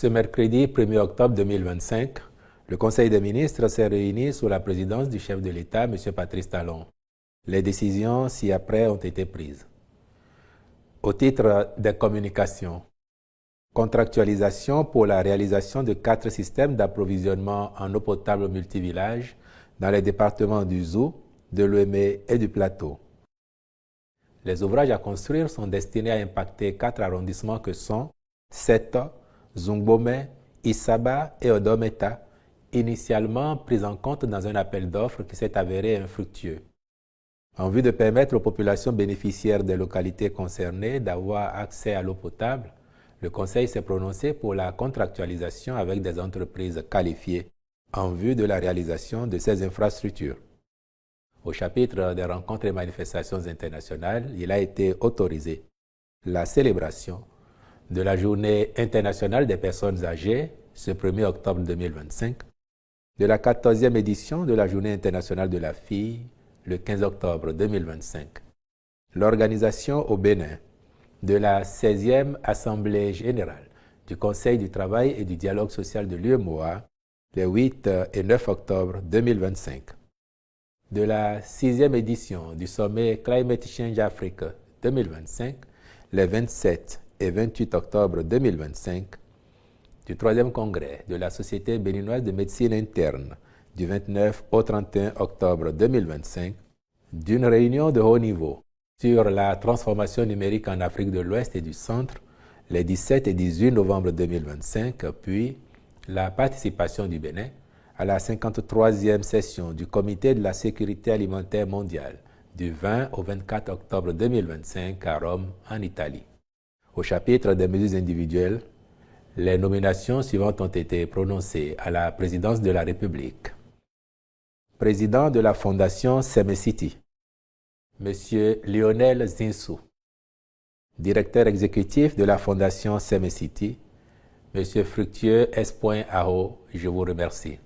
Ce mercredi 1er octobre 2025, le Conseil des ministres s'est réuni sous la présidence du chef de l'État, M. Patrice Talon. Les décisions ci-après ont été prises. Au titre des communications, contractualisation pour la réalisation de 4 systèmes d'approvisionnement en eau potable multivillage dans les départements du Zou, de l'Ouémé et du Plateau. Les ouvrages à construire sont destinés à impacter 4 arrondissements que sont Seto, Zungbomé, Isaba et Odometa, initialement pris en compte dans un appel d'offres qui s'est avéré infructueux. En vue de permettre aux populations bénéficiaires des localités concernées d'avoir accès à l'eau potable, le Conseil s'est prononcé pour la contractualisation avec des entreprises qualifiées en vue de la réalisation de ces infrastructures. Au chapitre des rencontres et manifestations internationales, il a été autorisé la célébration de la Journée internationale des personnes âgées, ce 1er octobre 2025, de la 14e édition de la Journée internationale de la fille, le 15 octobre 2025, l'organisation au Bénin de la 16e Assemblée générale du Conseil du travail et du dialogue social de l'UEMOA, les 8 et 9 octobre 2025, de la 6e édition du sommet Climate Change Africa 2025, les 27 et 28 octobre 2025, du 3e congrès de la Société béninoise de médecine interne du 29 au 31 octobre 2025, d'une réunion de haut niveau sur la transformation numérique en Afrique de l'Ouest et du Centre, les 17 et 18 novembre 2025, puis la participation du Bénin à la 53e session du Comité de la sécurité alimentaire mondiale du 20 au 24 octobre 2025 à Rome, en Italie. Au chapitre des mesures individuelles, les nominations suivantes ont été prononcées à la présidence de la République. Président de la Fondation Semecity, M. Lionel Zinsou. Directeur exécutif de la Fondation Semecity, M. Fructueux S. Aho, je vous remercie.